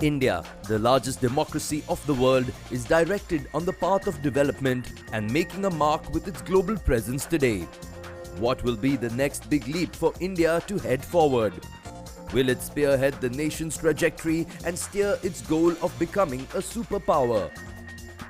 India, the largest democracy of the world, is directed on the path of development and making a mark with its global presence today. What will be the next big leap for India to head forward? Will it spearhead the nation's trajectory and steer its goal of becoming a superpower?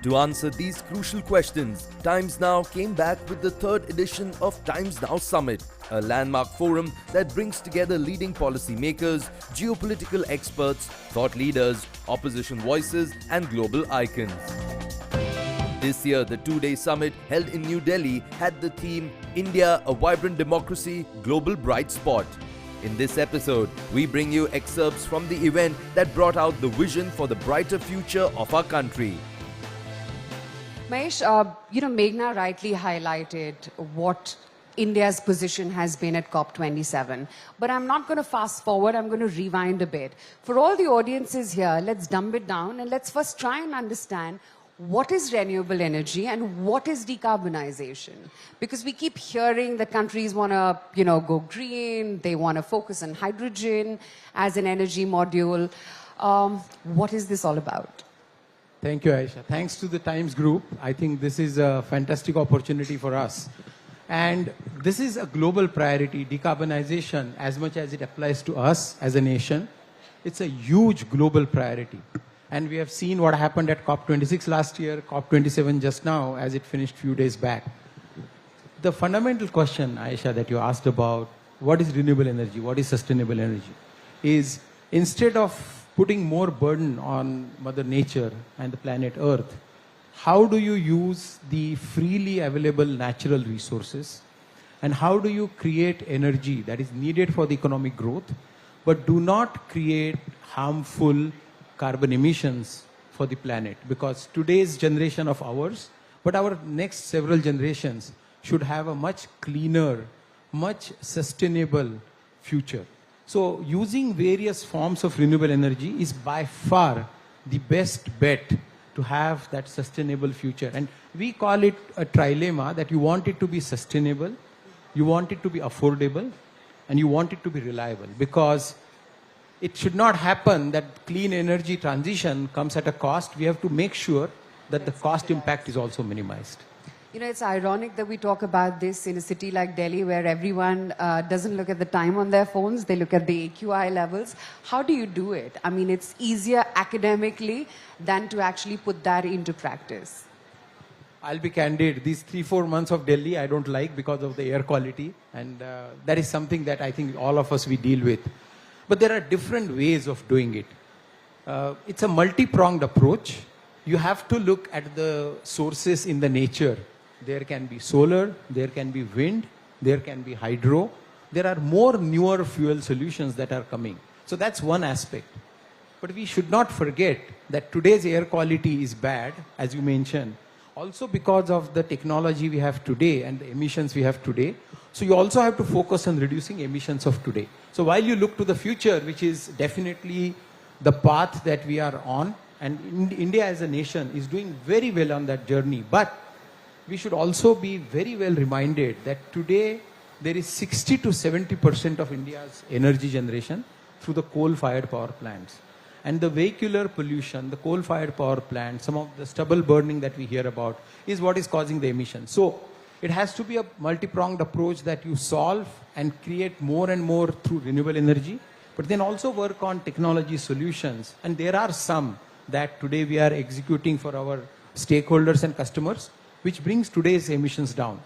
To answer these crucial questions, Times Now came back with the third edition of Times Now Summit, a landmark forum that brings together leading policymakers, geopolitical experts, thought leaders, opposition voices, and global icons. This year, the two-day summit held in New Delhi had the theme India, a Vibrant Democracy, Global Bright Spot. In this episode, we bring you excerpts from the event that brought out the vision for the brighter future of our country. Mahesh, Meghna rightly highlighted what India's position has been at COP27. But I'm not going to fast forward, I'm going to rewind a bit. For all the audiences here, let's dumb it down and let's first try and understand what is renewable energy and what is decarbonization? Because we keep hearing that countries want to, go green, they want to focus on hydrogen as an energy module. What is this all about? Thank you, Aisha. Thanks to the Times Group. I think this is a fantastic opportunity for us. And this is a global priority, decarbonization, as much as it applies to us as a nation. It's a huge global priority. And we have seen what happened at COP26 last year, COP27 just now, as it finished a few days back. The fundamental question, Aisha, that you asked about, what is renewable energy, what is sustainable energy, is instead of putting more burden on Mother Nature and the planet Earth, how do you use the freely available natural resources and how do you create energy that is needed for the economic growth but do not create harmful carbon emissions for the planet? Because today's generation of ours, but our next several generations should have a much cleaner, much sustainable future. So using various forms of renewable energy is by far the best bet to have that sustainable future. And we call it a trilemma, that you want it to be sustainable, you want it to be affordable, and you want it to be reliable. Because it should not happen that clean energy transition comes at a cost. We have to make sure that the cost impact is also minimized. It's ironic that we talk about this in a city like Delhi where everyone doesn't look at the time on their phones, they look at the AQI levels. How do you do it? I mean, it's easier academically than to actually put that into practice. I'll be candid, these 3-4 months of Delhi I don't like because of the air quality, and that is something that I think all of us we deal with. But there are different ways of doing it. It's a multi-pronged approach. You have to look at the sources in the nature. There can be solar, there can be wind, there can be hydro. There are more newer fuel solutions that are coming. So that's one aspect. But we should not forget that today's air quality is bad, as you mentioned, also because of the technology we have today and the emissions we have today. So you also have to focus on reducing emissions of today. So while you look to the future, which is definitely the path that we are on, and India as a nation is doing very well on that journey, but we should also be very well reminded that today there is 60 to 70% of India's energy generation through the coal-fired power plants. And the vehicular pollution, the coal-fired power plants, some of the stubble burning that we hear about is what is causing the emissions. So it has to be a multi-pronged approach that you solve and create more and more through renewable energy, but then also work on technology solutions. And there are some that today we are executing for our stakeholders and customers, which brings today's emissions down.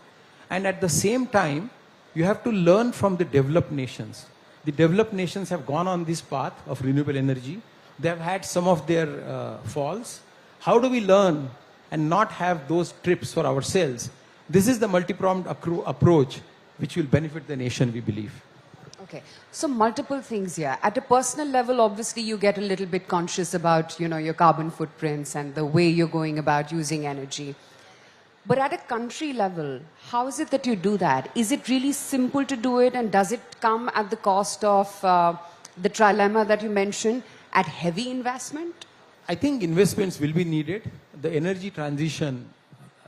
And at the same time, you have to learn from the developed nations. The developed nations have gone on this path of renewable energy. They have had some of their falls. How do we learn and not have those trips for ourselves? This is the multi-pronged approach which will benefit the nation, we believe. Okay, so multiple things here. At a personal level, obviously, you get a little bit conscious about, your carbon footprints and the way you're going about using energy. But at a country level, how is it that you do that? Is it really simple to do it, and does it come at the cost of the trilemma that you mentioned, at heavy investment? I think investments will be needed. The energy transition,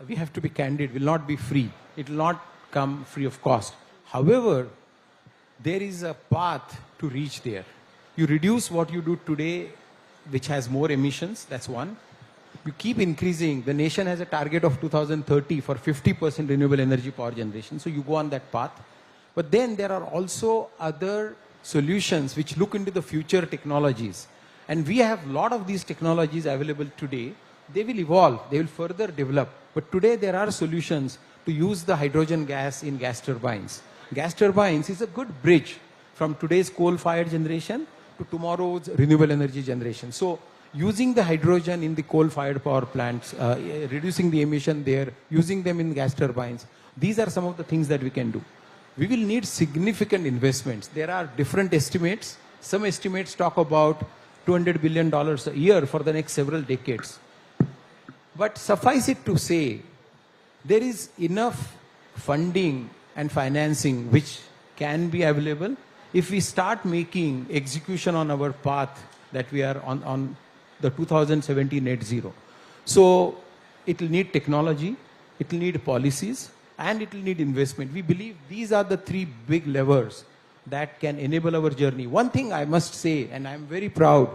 we have to be candid, will not be free. It will not come free of cost. However, there is a path to reach there. You reduce what you do today, which has more emissions. That's one. You keep increasing. The nation has a target of 2030 for 50% renewable energy power generation. So you go on that path. But then there are also other solutions which look into the future technologies. And we have a lot of these technologies available today. They will evolve. They will further develop. But today there are solutions to use the hydrogen gas in gas turbines. Gas turbines is a good bridge from today's coal-fired generation to tomorrow's renewable energy generation. So using the hydrogen in the coal-fired power plants, reducing the emission there, using them in gas turbines, these are some of the things that we can do. We will need significant investments. There are different estimates. Some estimates talk about $200 billion a year for the next several decades. But suffice it to say, there is enough funding and financing which can be available if we start making execution on our path that we are on the 2070 net zero. So it will need technology, it will need policies, and it will need investment. We believe these are the three big levers that can enable our journey. One thing I must say, and I'm very proud,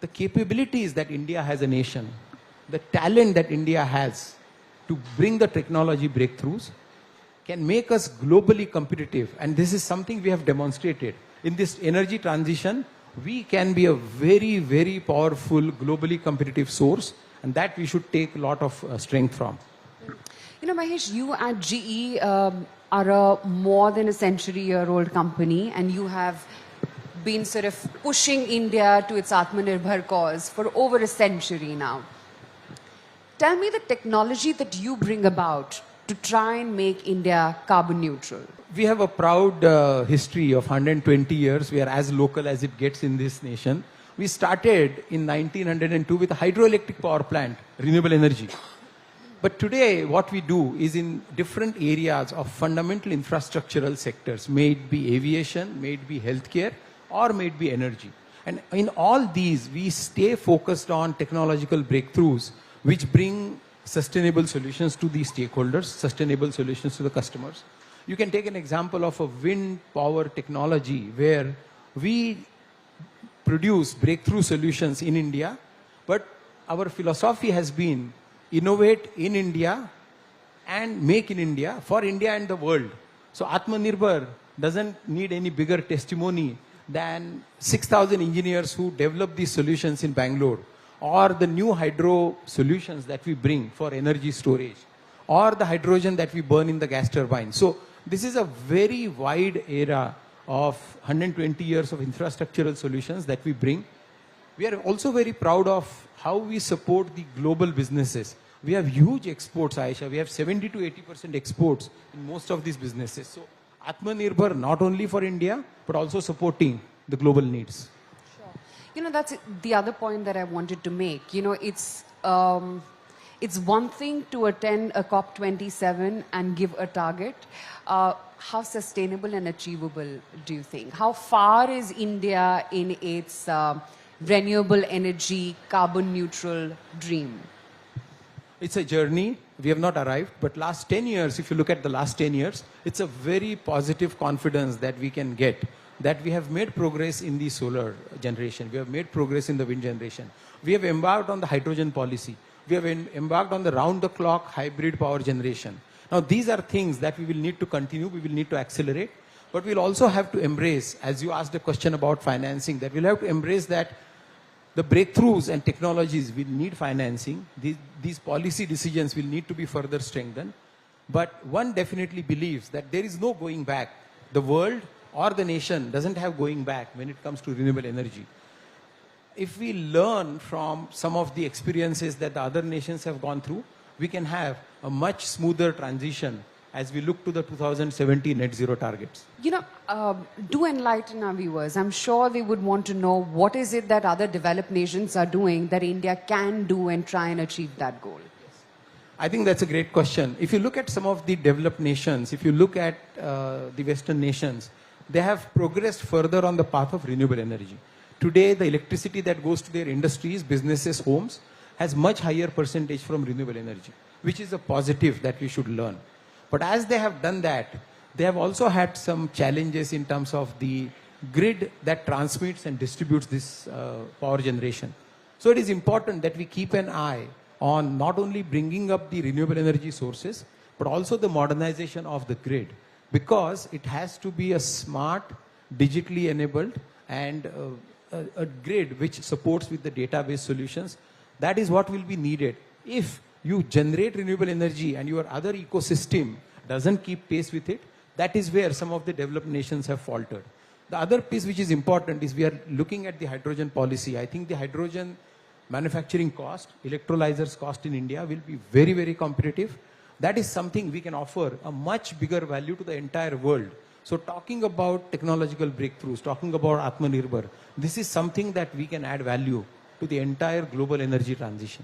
the capabilities that India has a nation, the talent that India has to bring the technology breakthroughs can make us globally competitive. And this is something we have demonstrated. In this energy transition, we can be a very, very powerful, globally competitive source, and that we should take a lot of strength from. You know, Mahesh, you at GE are a more than a century-year-old company, and you have been sort of pushing India to its Atmanirbhar cause for over a century now. Tell me the technology that you bring about to try and make India carbon neutral. We have a proud history of 120 years. We are as local as it gets in this nation. We started in 1902 with a hydroelectric power plant, renewable energy. But today, what we do is in different areas of fundamental infrastructural sectors, may it be aviation, may it be healthcare, or may it be energy. And in all these, we stay focused on technological breakthroughs which bring sustainable solutions to the stakeholders, sustainable solutions to the customers. You can take an example of a wind power technology where we produce breakthrough solutions in India, but our philosophy has been innovate in India and make in India for India and the world. So Atmanirbhar doesn't need any bigger testimony than 6,000 engineers who develop these solutions in Bangalore, or the new hydro solutions that we bring for energy storage, or the hydrogen that we burn in the gas turbine. So this is a very wide era of 120 years of infrastructural solutions that we bring. We are also very proud of how we support the global businesses. We have huge exports, Aisha. We have 70 to 80% exports in most of these businesses. So Atmanirbhar not only for India, but also supporting the global needs. You know, that's the other point that I wanted to make. You know, it's one thing to attend a COP27 and give a target. How sustainable and achievable do you think? How far is India in its renewable energy, carbon neutral dream? It's a journey. We have not arrived, but last 10 years, if you look at the last 10 years, it's a very positive confidence that we can get that we have made progress in the solar generation. We have made progress in the wind generation. We have embarked on the hydrogen policy. We have embarked on the round-the-clock hybrid power generation. Now, these are things that we will need to continue, we will need to accelerate, but we'll also have to embrace, as you asked a question about financing, that we'll have to embrace that the breakthroughs and technologies will need financing. These policy decisions will need to be further strengthened. But one definitely believes that there is no going back. The world or the nation doesn't have going back when it comes to renewable energy. If we learn from some of the experiences that the other nations have gone through, we can have a much smoother transition as we look to the 2070 net zero targets. You know, do enlighten our viewers. I'm sure they would want to know what is it that other developed nations are doing that India can do and try and achieve that goal. I think that's a great question. If you look at some of the developed nations, if you look at the Western nations, they have progressed further on the path of renewable energy. Today, the electricity that goes to their industries, businesses, homes, has much higher percentage from renewable energy, which is a positive that we should learn. But as they have done that, they have also had some challenges in terms of the grid that transmits and distributes this power generation. So it is important that we keep an eye on not only bringing up the renewable energy sources, but also the modernization of the grid, because it has to be a smart, digitally enabled and a grid which supports with the database solutions. That is what will be needed. If you generate renewable energy and your other ecosystem doesn't keep pace with it, that is where some of the developed nations have faltered. The other piece which is important is we are looking at the hydrogen policy. I think the hydrogen manufacturing cost, electrolyzers cost in India will be very, very competitive. That is something we can offer a much bigger value to the entire world. So talking about technological breakthroughs, talking about Atmanirbhar, this is something that we can add value to the entire global energy transition.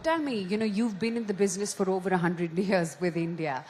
Tell me, you've been in the business for over 100 years with India.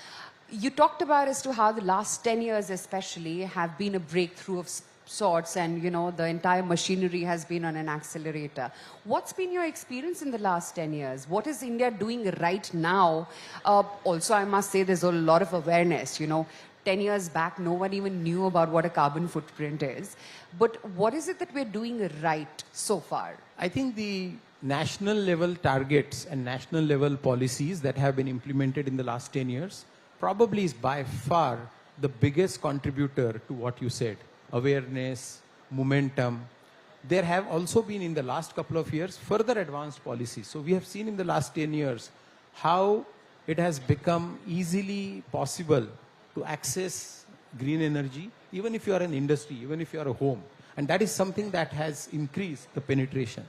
You talked about as to how the last 10 years especially have been a breakthrough of sorts, and, the entire machinery has been on an accelerator. What's been your experience in the last 10 years? What is India doing right now? Also, I must say there's a lot of awareness, 10 years back, no one even knew about what a carbon footprint is. But what is it that we're doing right so far? I think the national level targets and national level policies that have been implemented in the last 10 years probably is by far the biggest contributor to what you said. Awareness, momentum. There have also been in the last couple of years further advanced policies. So we have seen in the last 10 years how it has become easily possible to access green energy, even if you are an industry, even if you are a home. And that is something that has increased the penetration.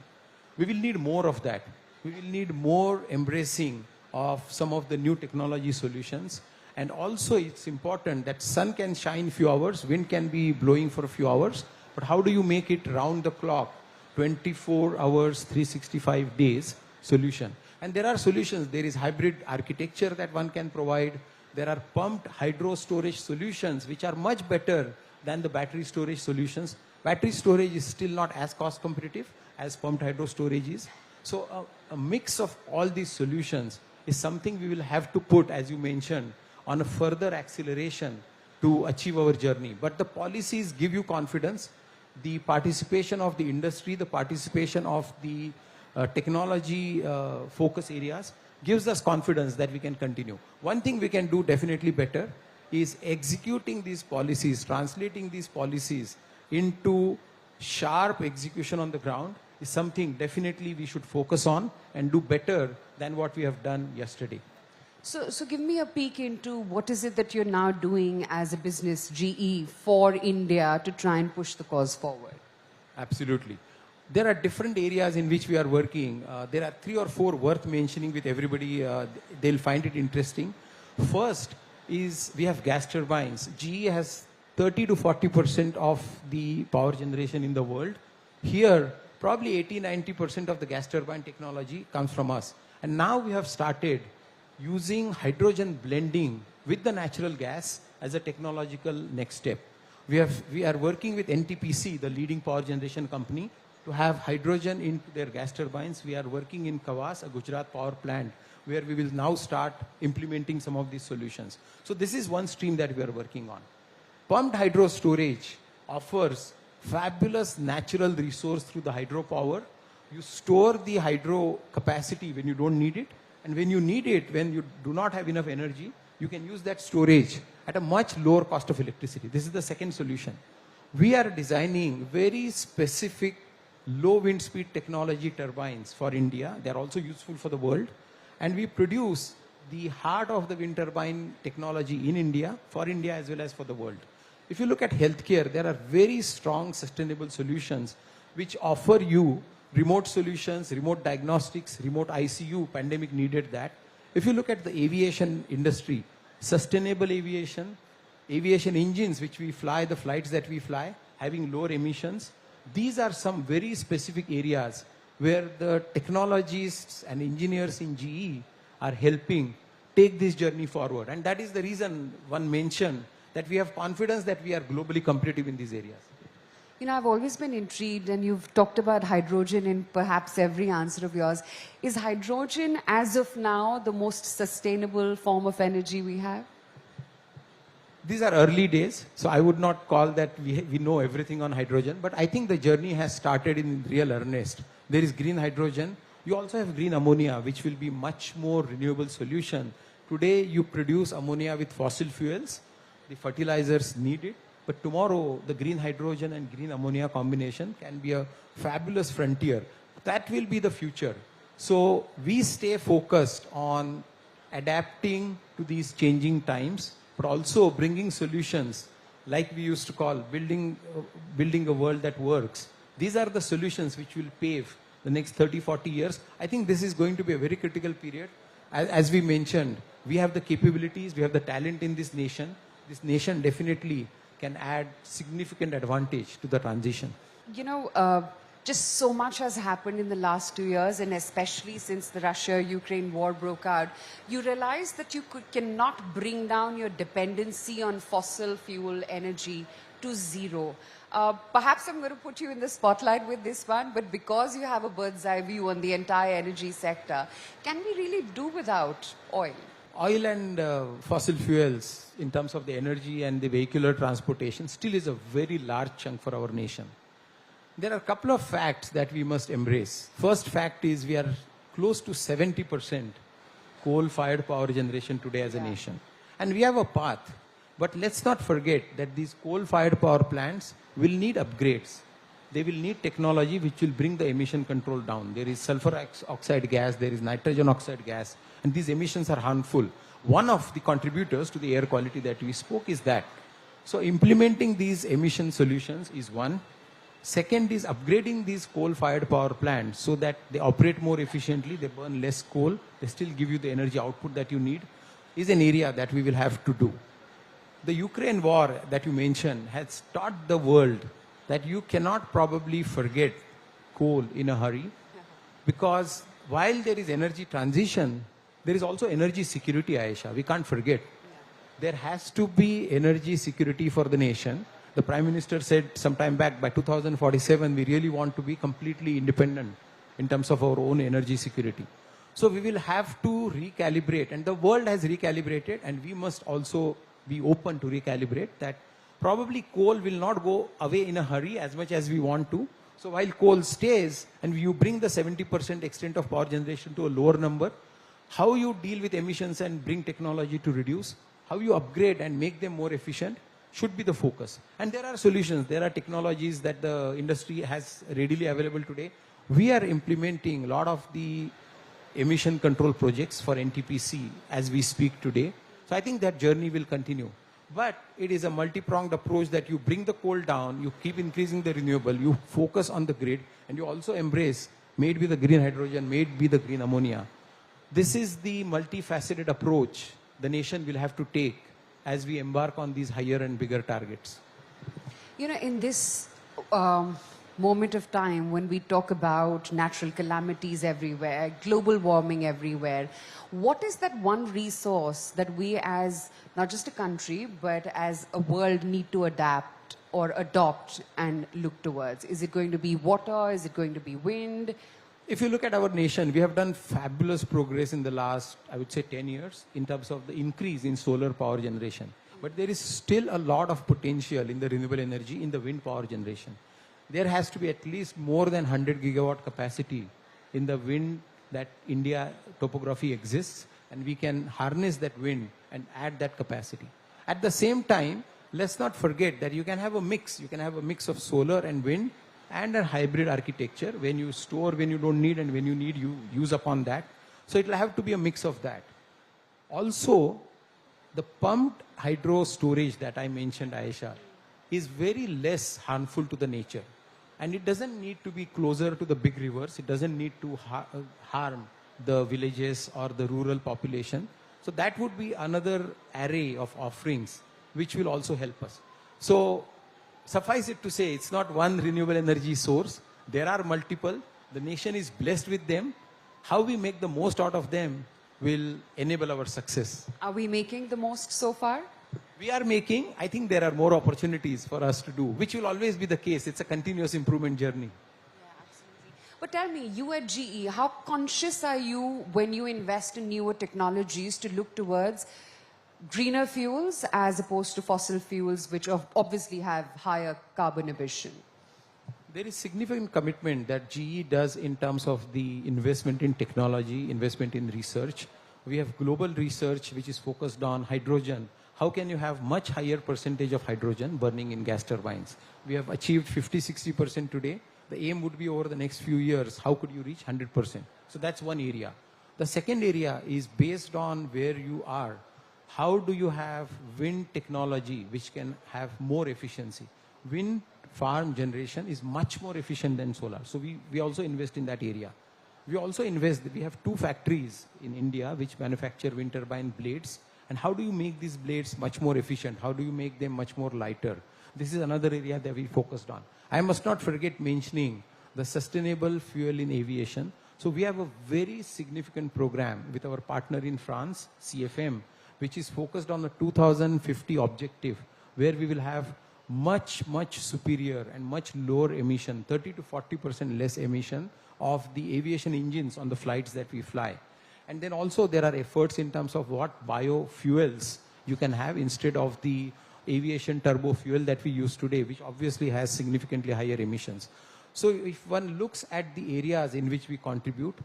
We will need more of that. We will need more embracing of some of the new technology solutions. And also it's important that sun can shine few hours, wind can be blowing for a few hours, but how do you make it round the clock, 24 hours, 365 days solution? And there are solutions. There is hybrid architecture that one can provide. There are pumped hydro storage solutions which are much better than the battery storage solutions. Battery storage is still not as cost competitive as pumped hydro storage is. So a mix of all these solutions is something we will have to put, as you mentioned, on a further acceleration to achieve our journey. But the policies give you confidence. The participation of the industry, the participation of the technology focus areas gives us confidence that we can continue. One thing we can do definitely better is executing these policies, translating these policies into sharp execution on the ground is something definitely we should focus on and do better than what we have done yesterday. So give me a peek into what is it that you're now doing as a business, GE, for India to try and push the cause forward? Absolutely. There are different areas in which we are working. There are 3 or 4 worth mentioning with everybody. They'll find it interesting. First is we have gas turbines. GE has 30 to 40% of the power generation in the world. Here, probably 80-90% of the gas turbine technology comes from us. And now we have started using hydrogen blending with the natural gas as a technological next step. We are working with NTPC, the leading power generation company, to have hydrogen into their gas turbines. We are working in Kawas, a Gujarat power plant, where we will now start implementing some of these solutions. So this is one stream that we are working on. Pumped hydro storage offers fabulous natural resource through the hydropower. You store the hydro capacity when you don't need it, and when you need it, when you do not have enough energy, you can use that storage at a much lower cost of electricity. This is the second solution. We are designing very specific low wind speed technology turbines for India. They are also useful for the world. And we produce the heart of the wind turbine technology in India, for India as well as for the world. If you look at healthcare, there are very strong sustainable solutions which offer you remote solutions, remote diagnostics, remote ICU. Pandemic needed that. If you look at the aviation industry, sustainable aviation, aviation engines which we fly, the flights that we fly, having lower emissions, these are some very specific areas where the technologists and engineers in GE are helping take this journey forward. And that is the reason one mentioned that we have confidence that we are globally competitive in these areas. You know, I've always been intrigued, and you've talked about hydrogen in perhaps every answer of yours. Is hydrogen, as of now, the most sustainable form of energy we have? These are early days, so I would not call that we know everything on hydrogen, but I think the journey has started in real earnest. There is green hydrogen. You also have green ammonia, which will be much more renewable solution. Today, you produce ammonia with fossil fuels. The fertilizers need it. But tomorrow, the green hydrogen and green ammonia combination can be a fabulous frontier. That will be the future. So we stay focused on adapting to these changing times, but also bringing solutions like we used to call building a world that works. These are the solutions which will pave the next 30, 40 years. I think this is going to be a very critical period. As we mentioned, we have the capabilities, we have the talent in this nation. This nation definitely can add significant advantage to the transition. You know, just so much has happened in the last 2 years, and especially since the Russia-Ukraine war broke out. You realize that you cannot bring down your dependency on fossil fuel energy to zero. Perhaps I'm going to put you in the spotlight with this one, but because you have a bird's eye view on the entire energy sector, can we really do without oil? Oil and fossil fuels in terms of the energy and the vehicular transportation still is a very large chunk for our nation. There are a couple of facts that we must embrace. First fact is we are close to 70% coal-fired power generation today as a nation. And we have a path. But let's not forget that these coal-fired power plants will need upgrades. They will need technology which will bring the emission control down. There is sulfur oxide gas, there is nitrogen oxide gas, and these emissions are harmful. One of the contributors to the air quality that we spoke is that. So implementing these emission solutions is one. Second is upgrading these coal-fired power plants so that they operate more efficiently, they burn less coal, they still give you the energy output that you need, is an area that we will have to do. The Ukraine war that you mentioned has taught the world that you cannot probably forget coal in a hurry, because while there is energy transition, there is also energy security, Aisha. We can't forget. There has to be energy security for the nation. The Prime Minister said some time back, by 2047, we really want to be completely independent in terms of our own energy security. So we will have to recalibrate, and the world has recalibrated, and we must also be open to recalibrate that. Probably coal will not go away in a hurry as much as we want to. So while coal stays and you bring the 70% extent of power generation to a lower number, how you deal with emissions and bring technology to reduce, how you upgrade and make them more efficient should be the focus. And there are solutions, there are technologies that the industry has readily available today. We are implementing a lot of the emission control projects for NTPC as we speak today. So I think that journey will continue. But it is a multi-pronged approach that you bring the coal down, you keep increasing the renewable, you focus on the grid, and you also embrace made with the green hydrogen, made with the green ammonia. This is the multifaceted approach the nation will have to take as we embark on these higher and bigger targets. You know, in this moment of time when we talk about natural calamities everywhere, global warming everywhere, what is that one resource that we as not just a country but as a world need to adapt or adopt and look towards? Is it going to be water? Is it going to be wind? If you look at our nation, we have done fabulous progress in the last, I would say, 10 years in terms of the increase in solar power generation. But there is still a lot of potential in the renewable energy, in the wind power generation. There has to be at least more than 100 gigawatt capacity in the wind that India topography exists, and we can harness that wind and add that capacity. At the same time, let's not forget that you can have a mix. You can have a mix of solar and wind and a hybrid architecture. When you store, when you don't need, and when you need, you use upon that. So it will have to be a mix of that. Also, the pumped hydro storage that I mentioned, Aisha, is very less harmful to the nature. And it doesn't need to be closer to the big rivers. It doesn't need to harm the villages or the rural population. So that would be another array of offerings which will also help us. So suffice it to say, it's not one renewable energy source. There are multiple. The nation is blessed with them. How we make the most out of them will enable our success. Are we making the most so far? We are making, I think there are more opportunities for us to do, which will always be the case. It's a continuous improvement journey. But tell me, you at GE, how conscious are you when you invest in newer technologies to look towards greener fuels as opposed to fossil fuels, which obviously have higher carbon emission? There is significant commitment that GE does in terms of the investment in technology, investment in research. We have global research which is focused on hydrogen. How can you have much higher percentage of hydrogen burning in gas turbines? We have achieved 50-60% today. The aim would be over the next few years, how could you reach 100%? So that's one area. The second area is based on where you are. How do you have wind technology which can have more efficiency? Wind farm generation is much more efficient than solar. So we also invest in that area. We also invest, we have 2 factories in India which manufacture wind turbine blades. And how do you make these blades much more efficient? How do you make them much more lighter? This is another area that we focused on. I must not forget mentioning the sustainable fuel in aviation. So we have a very significant program with our partner in France, CFM, which is focused on the 2050 objective, where we will have much superior and much lower emission, 30 to 40% less emission of the aviation engines on the flights that we fly. And then also there are efforts in terms of what biofuels you can have instead of the aviation turbo fuel that we use today, which obviously has significantly higher emissions. So if one looks at the areas in which we contribute,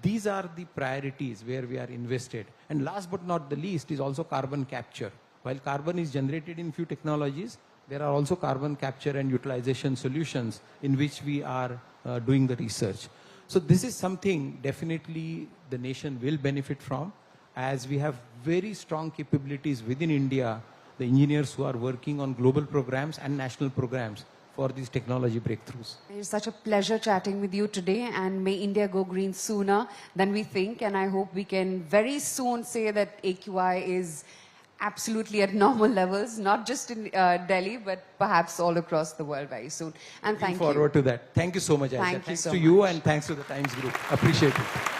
these are the priorities where we are invested. And last but not the least is also carbon capture. While carbon is generated in few technologies, there are also carbon capture and utilization solutions in which we are doing the research. So this is something definitely the nation will benefit from, as we have very strong capabilities within India, the engineers who are working on global programs and national programs for these technology breakthroughs. It's such a pleasure chatting with you today, and may India go green sooner than we think, and I hope we can very soon say that AQI is absolutely at normal levels, not just in Delhi, but perhaps all across the world very soon. And thank you. Looking forward to that. Thank you so much, Aisha. Thank you thanks so to you much. and thanks to the Times Group. Appreciate it.